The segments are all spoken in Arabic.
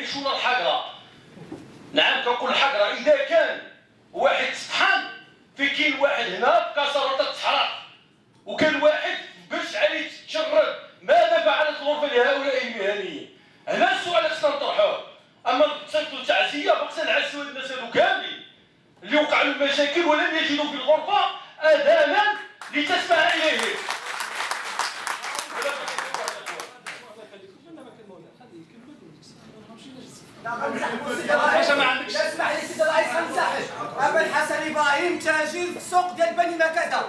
يعيشون الحقره. نعم كنقول الحقره اذا كان واحد سطحان في كاين واحد هنا بكسرة تحرق وكان واحد باش عليه تشرد، ماذا فعلت الغرفه لهؤلاء المهنيين؟ هنا السؤال خصنا نطرحوه. اما تصيفطوا تعزيه بقى نعسوا الناس هذو كاملين اللي وقع لهم مشاكل ولم يجدوا في الغرفه اذانا لتسمع اليه. اسمح لي سيدي الرئيس غنسحب. ابا الحسن ابراهيم تاجر في السوق ديال بني مكادة.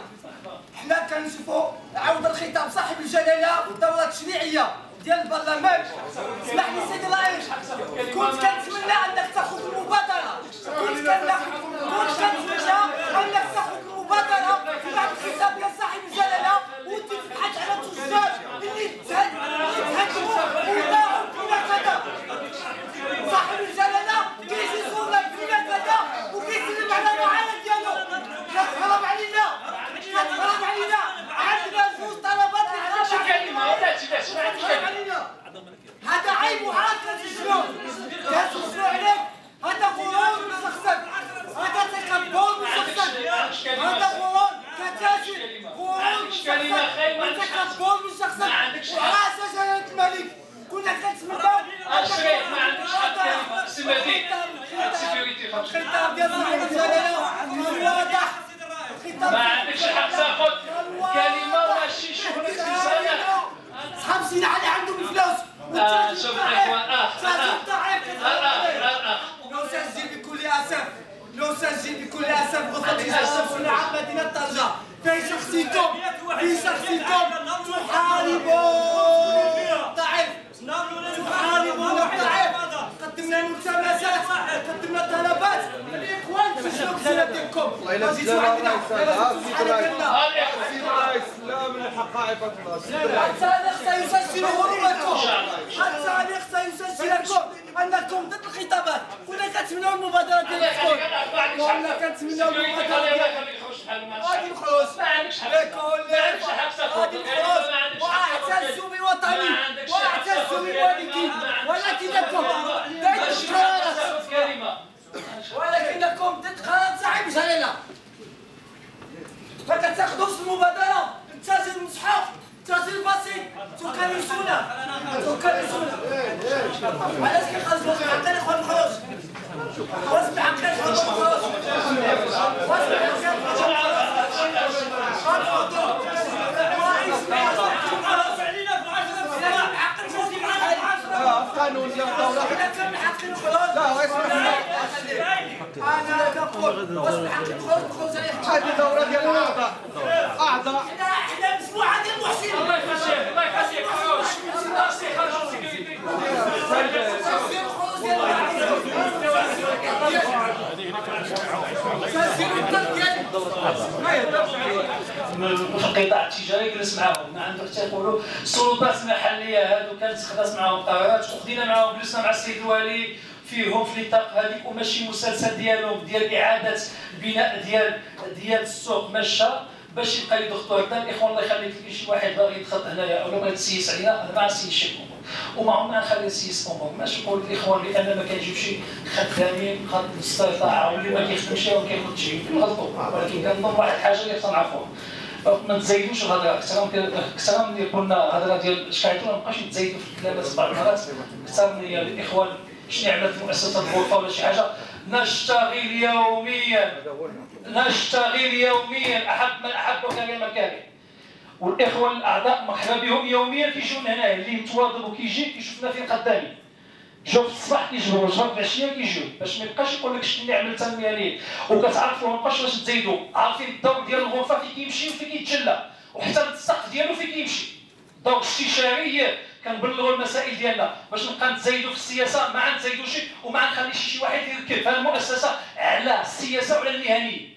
حنا كنشوفوا عوده الخطاب صاحب الجلاله والدوره التشريعيه ديال البرلمان. اسمح لي سيدي الرئيس، كنت كنتمنى انك تاخذ المبادره، كنت كنتمنى انك تاخذ المبادره بعد الخطاب ديال صاحب الجلاله وتبحث على التجار اللي تهاجموا ويضاعوا بني مكادة. صاحب الجلاله كيجي يزورنا بني مكادة وكيسلم على المعارض ديالو. كتهرب علينا، كتهرب علينا. عندنا جوج طلبات هذا عيب وعاد كتسجلوا عليك. هذا غرور مشخصن، هذا تكبر مشخصن، هذا غرور كتاجر، غرور مشخصن، تكبر مشخصن. وعاش جلالة الملك كنا كنتمناو الشريف ما عندكش حق كلمه سمعتي الخطاب ديال صاحب الجلاله واضح. ما عندكش حق تاخذ كلمه ماشي شغلك في الصالح. صحاب سينا علي عندهم الفلوس. شوف الاخوان نسجل بكل اسف، نسجل بكل اسف غرفه الاستئناف في عام مدينه طنجه في شخصيتكم تحاربون الضعيف، تحاربون الضعيف. قدمنا ملتمسات، قدمنا طلبات الاخوان تسجلوا بسنه ديالكم. وجيتوا عندنا لا من الحقائق التاريخ سيسجل هروبكم، التاريخ سيسجل لكم انكم ضد الخطابات. كنا كنتمناو المبادره ديالكم، كنا كنتمناو المبادره ديالكم. غادي نخرج غادي نخرج واعتز بوطني واعتز بوالدي، ولكنكم ضد قرارات صاحب الجلاله. ما كتاخذوش المبادره. التاجر المسحوق، التاجر البسيط تكنسونا. علاش كيخرجوا حتى الاخوان الخروج؟ واش بحق الخروج؟ واش قانون ديال الدوله كان من حق الخروج. لا اسمح انا كنقول واش من حق الخروج نخرج عليه. هذه دوره ديال الاعضاء. حنا مجموعه ديال المحسنين. الله يخليك خروج سيكوريتي. في القطاع التجاري جلس معاهم، ما عندك تيقولوا السلطات المحليه هادو كانت خدات معاهم قرارات وخدينا معاهم جلسنا مع السيد الوالي فيهم في نطاق هذيك وماشي مسلسل ديالهم ديال اعاده البناء ديال السوق مشى باش يبقى يضغطوا هكذا. الاخوان الله يخليك شي واحد باغي يضغط هنايا او بغى يتسيس علينا انا ما غنسيسش الامور وما عمرنا نخلي نسيس الامور. ماشي نقول للاخوان بان ما كنجيبش خدامين قد الاستطاعه واللي ما كيخدمش وما كياخذش كنغلطوا، ولكن كنظن واحد الحاجه اللي خصنا نعرفوها ما نتزايدوش الهضره. اكثر من قلنا هضره ديال شكايتو ما نبقاوش نتزايدوا في الكلمات بعض المرات. اكثر من الاخوان شنو عملت مؤسسه الغرفه ولا شي حاجه. نشتغل يوميا احب كلمه كامل. والاخوه الاعضاء مرحبا بهم يوميا كيجيو هنا اللي متواضب وكيجي كيشوفنا فين قدامي. جاو في الصباح كيجبروا جاو في العشيه كيجيو باش ما يبقاش يقول لك شنو اللي عملت الميالين وكتعرفوا ما بقاش باش تزيدوا. عارفين الدور ديال الغرفه فين كيمشي وفين كيتجلى وحتى السقف ديالو فين كيمشي. الدور الاستشاري كنبلغوا المسائل ديالنا باش نبقى نتزايدوا في السياسه ما نتزايدوش وما نخليش شي واحد يركب. فالمؤسسه على السياسه وعلى المهنيه.